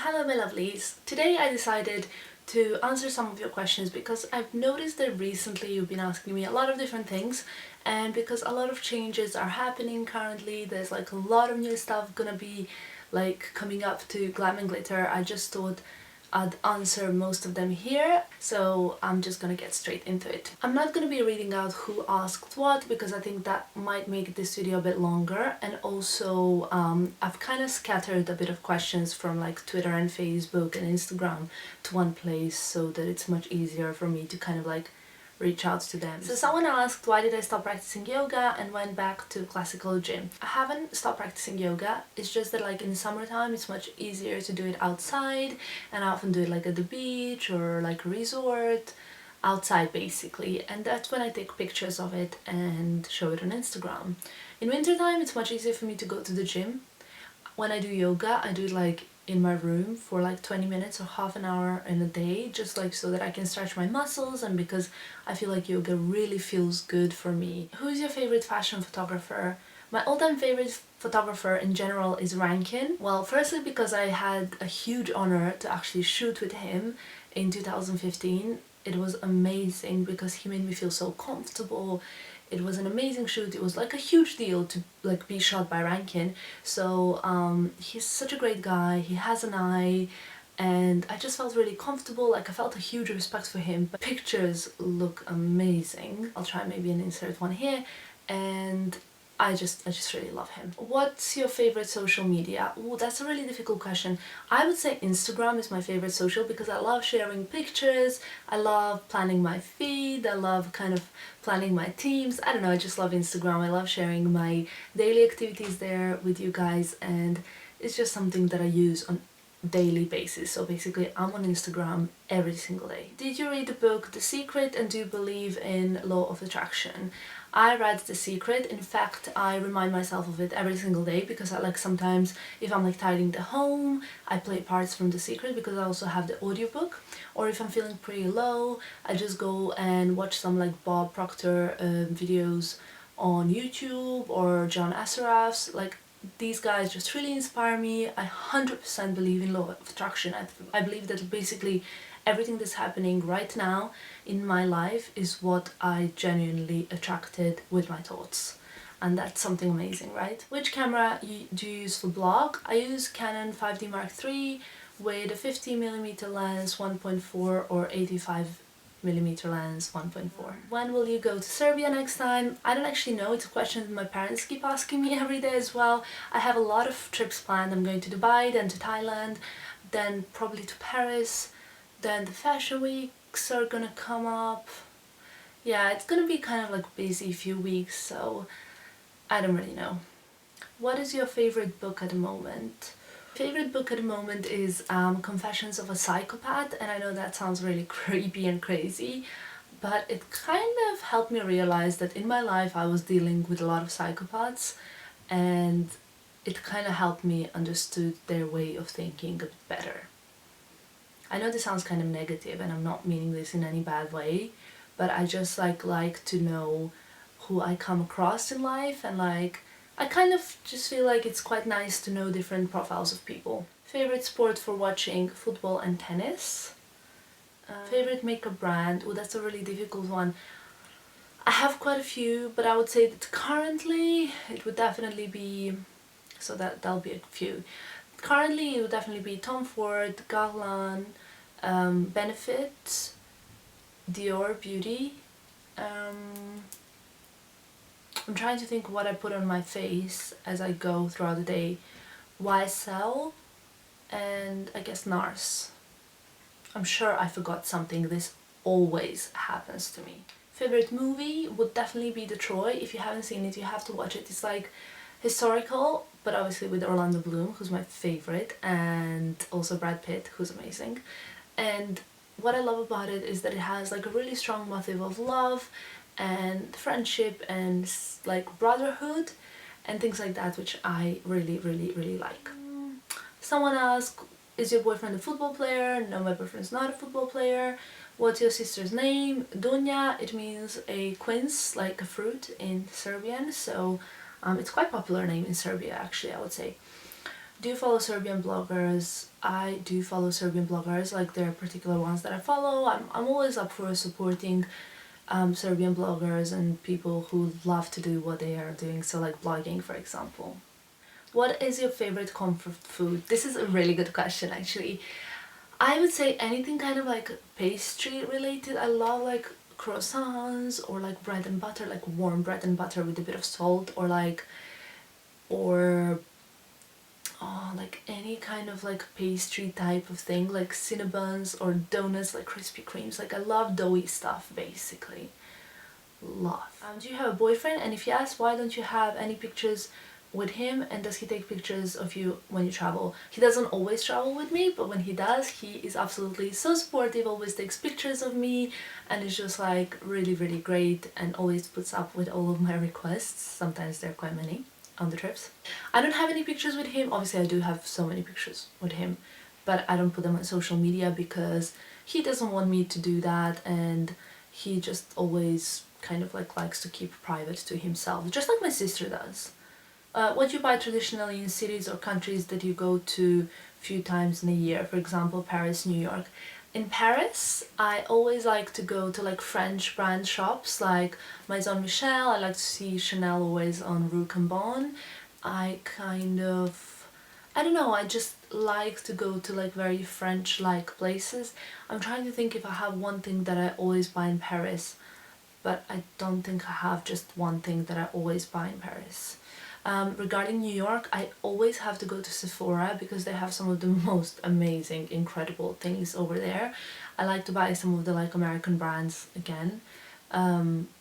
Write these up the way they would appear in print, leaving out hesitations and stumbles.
Hello my lovelies! Today I decided to answer some of your questions because I've noticed that recently you've been asking me a lot of different things, and because a lot of changes are happening currently, there's like a lot of new stuff gonna be like coming up to Glam and Glitter. I just thought I'd answer most of them here, so I'm just gonna get straight into it. I'm not gonna be reading out who asked what because I think that might make this video a bit longer, and also I've kind of scattered a bit of questions from like Twitter and Facebook and Instagram to one place so that it's much easier for me to kind of like reach out to them. So someone asked why did I stop practicing yoga and went back to classical gym. I haven't stopped practicing yoga, it's just that like in summertime it's much easier to do it outside, and I often do it like at the beach or like a resort, outside basically, and that's when I take pictures of it and show it on Instagram. In wintertime it's much easier for me to go to the gym. When I do yoga I do it like in my room for like 20 minutes or half an hour in a day, just like so that I can stretch my muscles and because I feel like yoga really feels good for me. Who's your favorite fashion photographer? My all-time favorite photographer in general is Rankin. Well, firstly because I had a huge honor to actually shoot with him in 2015. It was amazing because he made me feel so comfortable. It was an amazing shoot. It was like a huge deal to like be shot by Rankin. So he's such a great guy. He has an eye, and I just felt really comfortable. Like I felt a huge respect for him. But pictures look amazing. I'll try maybe and insert one here, and I just really love him. What's your favorite social media? Oh, that's a really difficult question. I would say Instagram is my favorite social because I love sharing pictures, I love planning my feed, I love kind of planning my teams. I don't know, I just love Instagram. I love sharing my daily activities there with you guys, and it's just something that I use on daily basis. So basically I'm on Instagram every single day. Did you read the book The Secret and do you believe in law of attraction? I read The Secret. In fact, I remind myself of it every single day because I like sometimes if I'm like tidying the home, I play parts from The Secret because I also have the audiobook, or if I'm feeling pretty low, I just go and watch some like Bob Proctor videos on YouTube or John Assaraf's. Like these guys just really inspire me. I 100% believe in law of attraction. I believe that basically everything that's happening right now in my life is what I genuinely attracted with my thoughts. And that's something amazing, right? Which camera do you use for vlog? I use Canon 5D Mark III with a 50mm lens 1.4 or 85mm lens 1.4. When will you go to Serbia next time? I don't actually know. It's a question that my parents keep asking me every day as well. I have a lot of trips planned. I'm going to Dubai, then to Thailand, then probably to Paris, then the fashion weeks are gonna come up. Yeah, it's gonna be kind of like busy few weeks, so I don't really know. What is your favorite book at the moment? Favorite book at the moment is Confessions of a Psychopath, and I know that sounds really creepy and crazy, but it kind of helped me realize that in my life I was dealing with a lot of psychopaths, and it kind of helped me understood their way of thinking a bit better. I know this sounds kind of negative and I'm not meaning this in any bad way, but I just like to know who I come across in life, and like I kind of just feel like it's quite nice to know different profiles of people. Favorite sport for watching? Football and tennis. Favorite makeup brand? Oh, that's a really difficult one. I have quite a few, but I would say that currently it would definitely be, so that'll be a few. Currently it would definitely be Tom Ford, Guerlain, Benefit, Dior Beauty. I'm trying to think what I put on my face as I go throughout the day. YSL and I guess NARS. I'm sure I forgot something. This always happens to me. Favorite movie would definitely be The Troy. If you haven't seen it, you have to watch it. It's like historical, but obviously with Orlando Bloom, who's my favorite, and also Brad Pitt, who's amazing. And what I love about it is that it has like a really strong motive of love and friendship and like brotherhood and things like that, which I really like. Someone asked, is your boyfriend a football player? No, my boyfriend's not a football player. What's your sister's name? Dunja. It means a quince, like a fruit in Serbian, so it's quite a popular name in Serbia actually, I would say. Do you follow Serbian bloggers? I do follow Serbian bloggers, like there are particular ones that I follow. I'm always up for supporting Serbian bloggers and people who love to do what they are doing, so like blogging for example. What is your favorite comfort food? This is a really good question actually. I would say anything kind of like pastry related. I love like croissants or like bread and butter, like warm bread and butter with a bit of salt, or like, or like any kind of like pastry type of thing, like cinnabons or donuts, like Krispy Kremes. Like I love doughy stuff basically. Love. Do you have a boyfriend? And if yes, why don't you have any pictures with him, and does he take pictures of you when you travel? He doesn't always travel with me, but when he does, he is absolutely so supportive, always takes pictures of me, and is just like really really great, and always puts up with all of my requests. Sometimes there are quite many on the trips. I don't have any pictures with him. Obviously I do have so many pictures with him, but I don't put them on social media because he doesn't want me to do that, and he just always kind of like likes to keep private to himself, just like my sister does. What do you buy traditionally in cities or countries that you go to a few times in a year? For example, Paris, New York. In Paris, I always like to go to like French brand shops like Maison Michel. I like to see Chanel always on Rue Cambon. I don't know, I just like to go to like very French-like places. I'm trying to think if I have one thing that I always buy in Paris, but I don't think I have just one thing that I always buy in Paris. Regarding New York, I always have to go to Sephora because they have some of the most amazing, incredible things over there. I like to buy some of the like American brands again,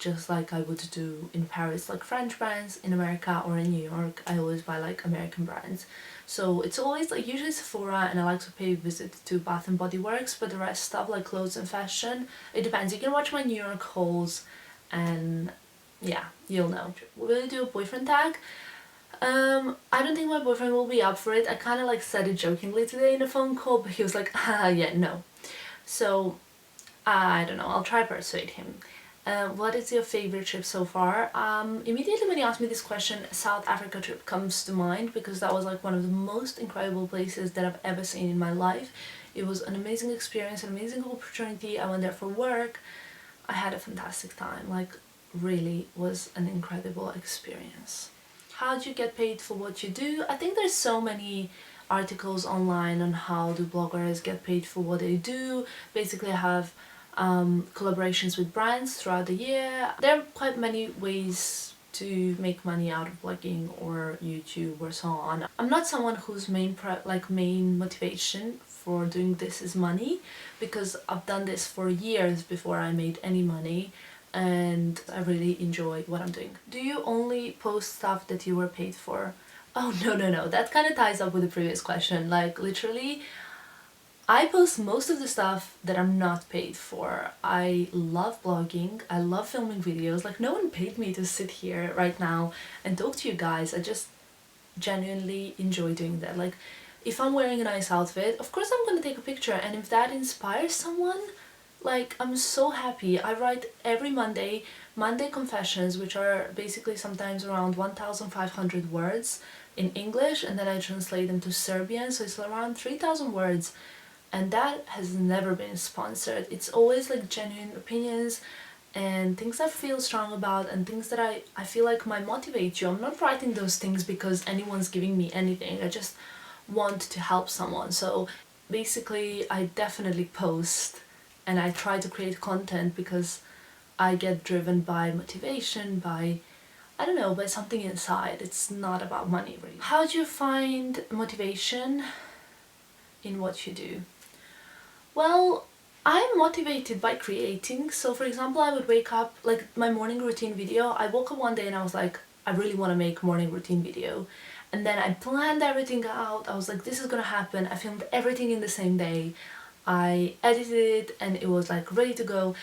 just like I would do in Paris, like French brands. In America or in New York, I always buy like American brands. So it's always like usually Sephora, and I like to pay a visit to Bath and Body Works, but the rest stuff like clothes and fashion, it depends. You can watch my New York hauls and yeah, you'll know. Will you do a boyfriend tag? I don't think my boyfriend will be up for it. I kind of like said it jokingly today in a phone call, but he was like, ah, yeah, no. So, I don't know, I'll try persuade him. What is your favorite trip so far? Immediately when you asked me this question, South Africa trip comes to mind because that was like one of the most incredible places that I've ever seen in my life. It was an amazing experience, an amazing opportunity. I went there for work. I had a fantastic time, like really was an incredible experience. How do you get paid for what you do? I think there's so many articles online on how do bloggers get paid for what they do. Basically I have collaborations with brands throughout the year. There are quite many ways to make money out of blogging or YouTube or so on. I'm not someone whose main motivation for doing this is money, because I've done this for years before I made any money, and I really enjoy what I'm doing. Do you only post stuff that you were paid for? Oh no, that kind of ties up with the previous question. Like literally, I post most of the stuff that I'm not paid for. I love blogging, I love filming videos. Like no one paid me to sit here right now and talk to you guys. I just genuinely enjoy doing that. Like if I'm wearing a nice outfit, of course I'm gonna take a picture, and if that inspires someone, like I'm so happy. I write every Monday confessions, which are basically sometimes around 1,500 words in English, and then I translate them to Serbian, so it's around 3,000 words, and that has never been sponsored. It's always like genuine opinions and things I feel strong about, and things that I feel like might motivate you. I'm not writing those things because anyone's giving me anything. I just want to help someone. So basically I definitely post and I try to create content because I get driven by motivation, by, I don't know, by something inside. It's not about money really. How do you find motivation in what you do? Well, I'm motivated by creating. So for example, I would wake up, like my morning routine video, I woke up one day and I was like, I really want to make morning routine video. And then I planned everything out. I was like, this is gonna happen. I filmed everything in the same day. I edited it and it was like ready to go.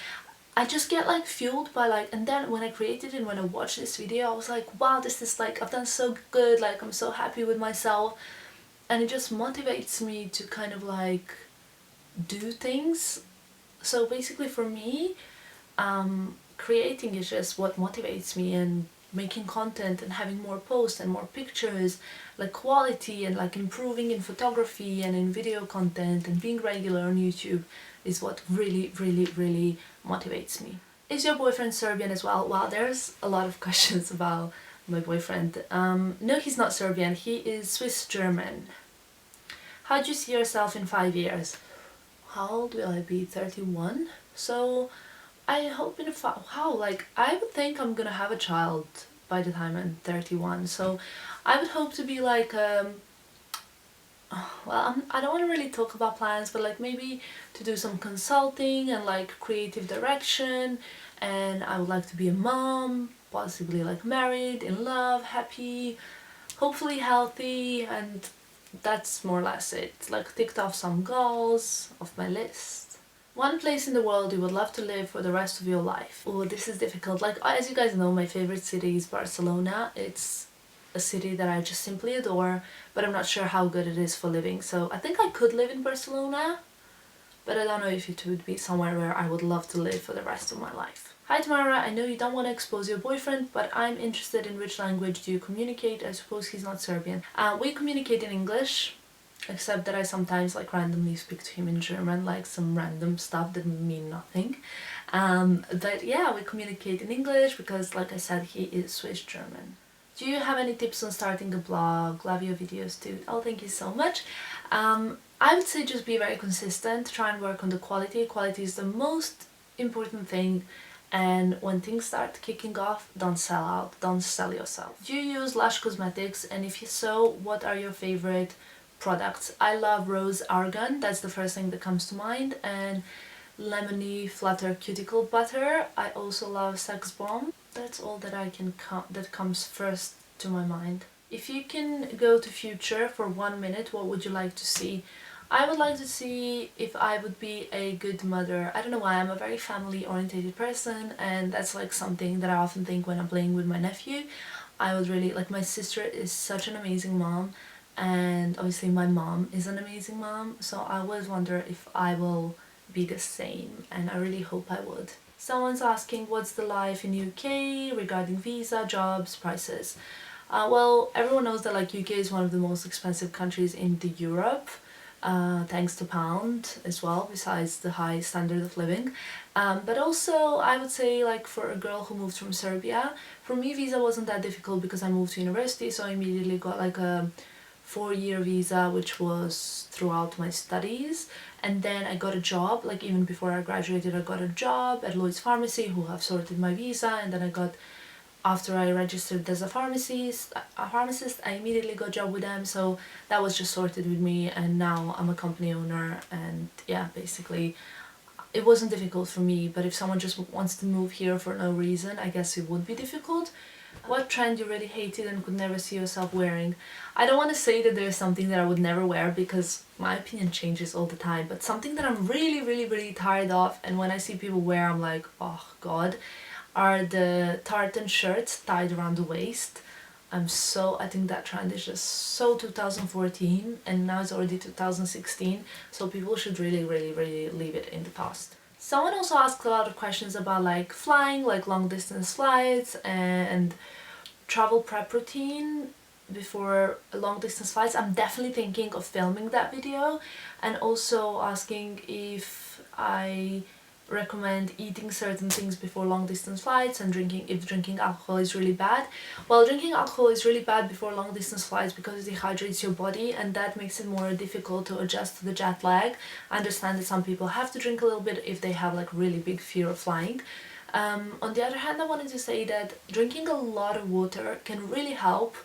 I just get like fueled by like, and then when I created it, when I watched this video, I was like, wow, this is like, I've done so good, like I'm so happy with myself, and it just motivates me to kind of like do things. So basically for me, creating is just what motivates me, and making content and having more posts and more pictures, like quality, and like improving in photography and in video content and being regular on YouTube is what really, really, really motivates me. Is your boyfriend Serbian as well? Well, there's a lot of questions about my boyfriend. No, he's not Serbian, he is Swiss German. How do you see yourself in 5 years? How old will I be? 31? So I hope in I would think I'm gonna have a child by the time I'm 31. So I would hope to be like, I don't want to really talk about plans, but like maybe to do some consulting and like creative direction. And I would like to be a mom, possibly like married, in love, happy, hopefully healthy, and that's more or less it. Like ticked off some goals of my list. One place in the world you would love to live for the rest of your life. Oh, this is difficult. Like, as you guys know, my favorite city is Barcelona. It's a city that I just simply adore, but I'm not sure how good it is for living. So I think I could live in Barcelona, but I don't know if it would be somewhere where I would love to live for the rest of my life. Hi Tamara, I know you don't want to expose your boyfriend, but I'm interested in which language do you communicate? I suppose he's not Serbian. We communicate in English, except that I sometimes like randomly speak to him in German, like some random stuff that mean nothing. But yeah, we communicate in English because, like I said, he is Swiss German. Do you have any tips on starting a blog? Love your videos too. Oh, thank you so much. I would say just be very consistent, try and work on the quality. Quality is the most important thing, and when things start kicking off, don't sell out, don't sell yourself. Do you use Lush Cosmetics, and if so, what are your favorite products? I love Rose Argan, that's the first thing that comes to mind, and Lemony Flutter Cuticle Butter. I also love Sex Bomb. That's all that that comes first to my mind. If you can go to future for 1 minute, what would you like to see? I would like to see if I would be a good mother. I don't know why, I'm a very family oriented person, and that's like something that I often think when I'm playing with my nephew. I would really, like, my sister is such an amazing mom, and obviously my mom is an amazing mom, so I always wonder if I will be the same, and I really hope I would. Someone's asking what's the life in UK regarding visa, jobs, prices. Well, everyone knows that like UK is one of the most expensive countries in the Europe, thanks to pound as well, besides the high standard of living. But also I would say, like, for a girl who moved from Serbia, for me visa wasn't that difficult because I moved to university, so I immediately got like a 4-year visa, which was throughout my studies, and then I got a job, like even before I graduated I got a job at Lloyd's Pharmacy, who have sorted my visa, and then after I registered as a pharmacist, I immediately got a job with them, so that was just sorted with me, and now I'm a company owner, and yeah, basically it wasn't difficult for me. But if someone just wants to move here for no reason, I guess it would be difficult. What trend you really hated and could never see yourself wearing? I don't want to say that there's something that I would never wear, because my opinion changes all the time, but something that I'm really, really, really tired of, and when I see people wear, I'm like, oh god, are the tartan shirts tied around the waist. I think that trend is just so 2014, and now it's already 2016, so people should really, really, really leave it in the past. Someone also asked a lot of questions about like flying, like long distance flights and travel prep routine before long distance flights. I'm definitely thinking of filming that video, and also asking if I recommend eating certain things before long distance flights, and if drinking alcohol is really bad. Well, drinking alcohol is really bad before long distance flights because it dehydrates your body, and that makes it more difficult to adjust to the jet lag. I understand that some people have to drink a little bit if they have like really big fear of flying. On the other hand, I wanted to say that drinking a lot of water can really help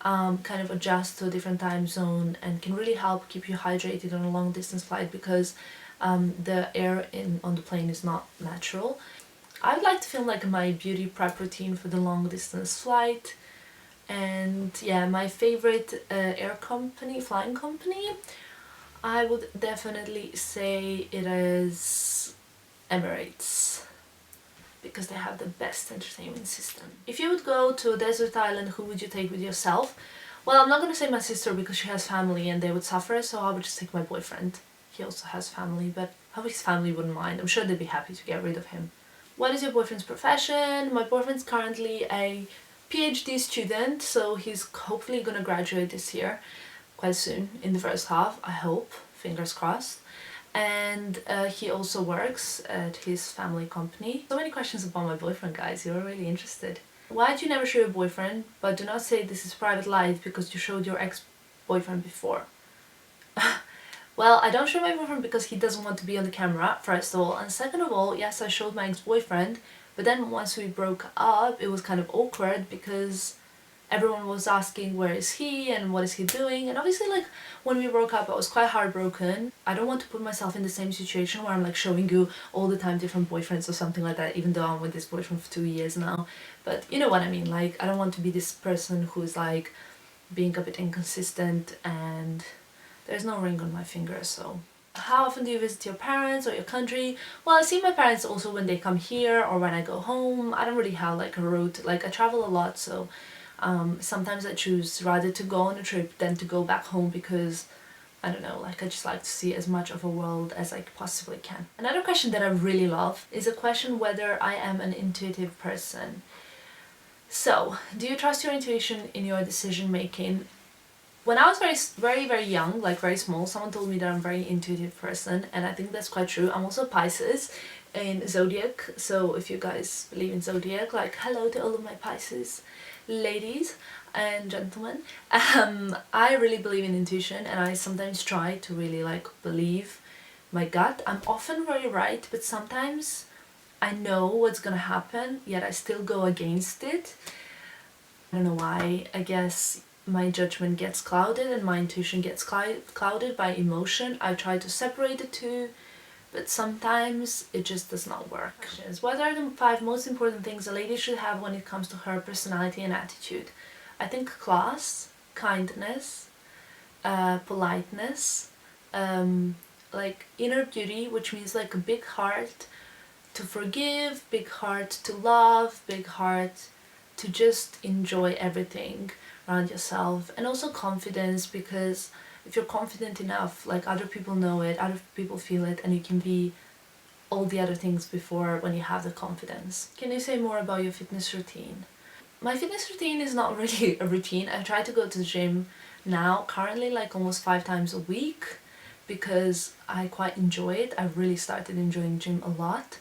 kind of adjust to a different time zone, and can really help keep you hydrated on a long distance flight, because the air on the plane is not natural. I would like to film like my beauty prep routine for the long distance flight. And yeah, my favorite flying company, I would definitely say it is Emirates, because they have the best entertainment system. If you would go to a desert island, who would you take with yourself? Well, I'm not going to say my sister because she has family and they would suffer, so I would just take my boyfriend. He also has family, but how his family wouldn't mind. I'm sure they'd be happy to get rid of him. What is your boyfriend's profession? My boyfriend's currently a PhD student, so he's hopefully gonna graduate this year, quite soon, in the first half, I hope, fingers crossed. And he also works at his family company. So many questions about my boyfriend, guys, you're really interested. Why do you never show your boyfriend, but do not say this is private life because you showed your ex-boyfriend before? Well, I don't show my boyfriend because he doesn't want to be on the camera, first of all, and second of all, yes, I showed my ex-boyfriend, but then once we broke up, it was kind of awkward because everyone was asking where is he and what is he doing, and obviously like when we broke up I was quite heartbroken. I don't want to put myself in the same situation where I'm like showing you all the time different boyfriends or something like that, even though I'm with this boyfriend for 2 years now, but you know what I mean, like I don't want to be this person who's like being a bit inconsistent and there's no ring on my finger. So how often do you visit your parents or your country? Well, I see my parents also when they come here or when I go home. I don't really have like a route, like I travel a lot, so sometimes I choose rather to go on a trip than to go back home because I don't know, like I just like to see as much of a world as I possibly can. Another question that I really love is a question whether I am an intuitive person. So, do you trust your intuition in your decision making? When I was very young, like very small, someone told me that I'm a very intuitive person, and I think that's quite true. I'm also Pisces in zodiac, so if you guys believe in zodiac, like hello to all of my Pisces ladies and gentlemen. I really believe in intuition, and I sometimes try to really like believe my gut. I'm often very right, but sometimes I know what's gonna happen, yet I still go against it. I don't know why. I guess my judgment gets clouded and my intuition gets clouded by emotion. I try to separate the two, but sometimes it just does not work. What are the 5 most important things a lady should have when it comes to her personality and attitude? I think class, kindness, politeness, like inner beauty, which means like a big heart to forgive, big heart to love, big heart to just enjoy everything around yourself, and also confidence, because if you're confident enough, like other people know it, other people feel it, and you can be all the other things before when you have the confidence. Can you say more about your fitness routine? My fitness routine is not really a routine. I try to go to the gym now, currently like almost 5 times a week, because I quite enjoy it. I really started enjoying gym a lot.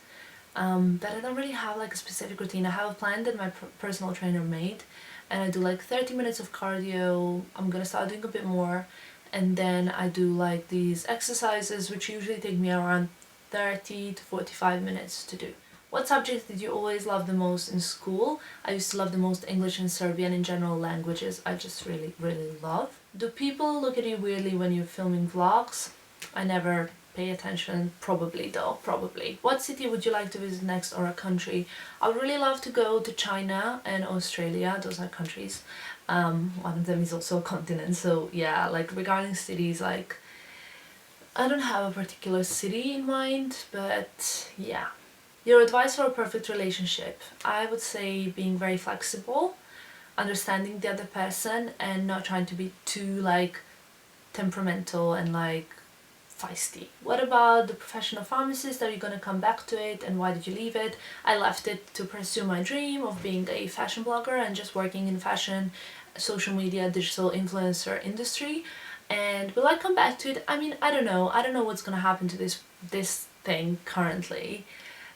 But I don't really have like a specific routine. I have a plan that my personal trainer made, and I do like 30 minutes of cardio. I'm gonna start doing a bit more, and then I do like these exercises which usually take me around 30 to 45 minutes to do. What subject did you always love the most in school? I used to love the most English and Serbian, in general languages. I just really love. Do people look at you weirdly when you're filming vlogs? I never pay attention. Probably though, probably. What city would you like to visit next, or a country? I would really love to go to China and Australia. Those are countries. One of them is also a continent, so yeah, like regarding cities, like I don't have a particular city in mind, but yeah. Your advice for a perfect relationship? I would say being very flexible, understanding the other person, and not trying to be too like temperamental and like feisty. What about the profession of pharmacist? Are you gonna come back to it, and why did you leave it? I left it to pursue my dream of being a fashion blogger and just working in fashion, social media, digital influencer industry. And will I come back to it? I mean, I don't know. I don't know what's gonna happen to this thing currently.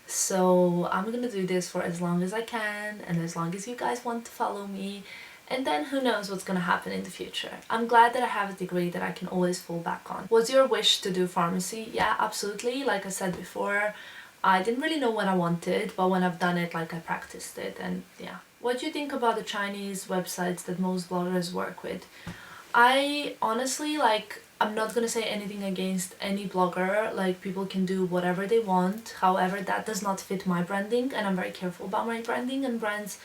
So I'm gonna do this for as long as I can, and as long as you guys want to follow me, and then who knows what's gonna happen in the future. I'm glad that I have a degree that I can always fall back on. Was your wish to do pharmacy? Yeah, absolutely. Like I said before, I didn't really know what I wanted, but when I've done it, like I practiced it, and yeah. What do you think about the Chinese websites that most bloggers work with? I honestly, like, I'm not gonna say anything against any blogger, like people can do whatever they want. However, that does not fit my branding, and I'm very careful about my branding and brands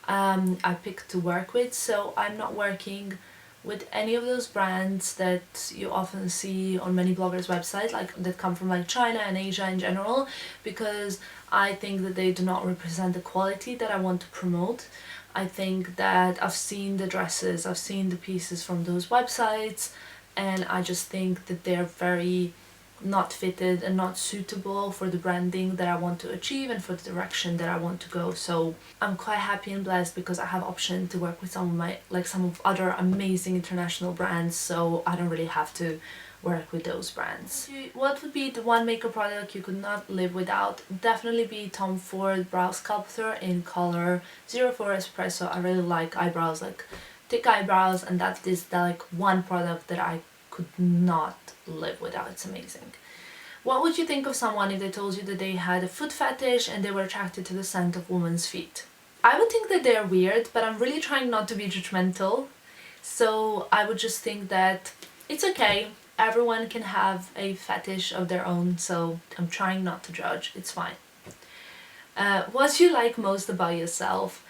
I pick to work with. So I'm not working with any of those brands that you often see on many bloggers' websites, like that come from like China and Asia in general, because I think that they do not represent the quality that I want to promote. I think that I've seen the dresses, I've seen the pieces from those websites, and I just think that they're very not fitted and not suitable for the branding that I want to achieve and for the direction that I want to go. So I'm quite happy and blessed because I have option to work with some of other amazing international brands, so I don't really have to work with those brands. What would be the one makeup product you could not live without? Definitely be Tom Ford Brow Sculptor in color 04 Espresso. I really like eyebrows, like thick eyebrows, and that is the like one product that I could not live without. It's amazing. What would you think of someone if they told you that they had a foot fetish and they were attracted to the scent of women's feet? I would think that they're weird, but I'm really trying not to be judgmental. So I would just think that it's okay. Everyone can have a fetish of their own, so I'm trying not to judge. It's fine. What do you like most about yourself?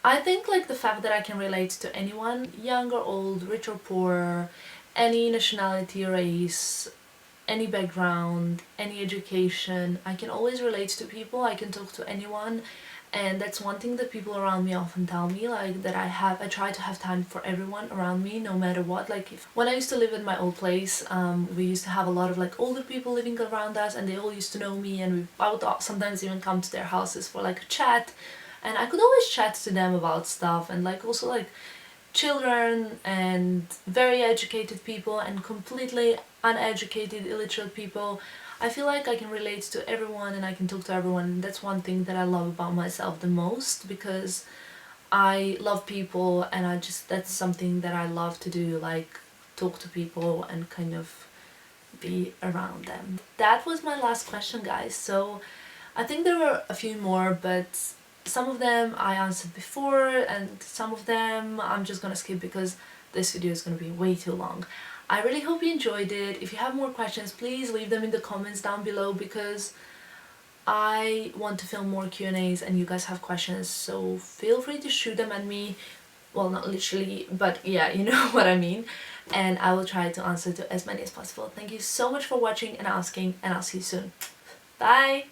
I think like the fact that I can relate to anyone, young or old, rich or poor, any nationality, race, any background, any education. I can always relate to people, I can talk to anyone, and that's one thing that people around me often tell me, like that I try to have time for everyone around me no matter what. Like when I used to live in my old place, we used to have a lot of like older people living around us, and they all used to know me, and I would sometimes even come to their houses for like a chat, and I could always chat to them about stuff, and like also like children and very educated people and completely uneducated, illiterate people. I feel like I can relate to everyone and I can talk to everyone, and that's one thing that I love about myself the most, because I love people and that's something that I love to do, like talk to people and kind of be around them. That was my last question, guys. So I think there were a few more, but some of them I answered before and some of them I'm just gonna skip because this video is gonna be way too long. I really hope you enjoyed it. If you have more questions, please leave them in the comments down below, because I want to film more Q&As and you guys have questions, so feel free to shoot them at me. Well, not literally, but yeah, you know what I mean. And I will try to answer to as many as possible. Thank you so much for watching and asking, and I'll see you soon. Bye!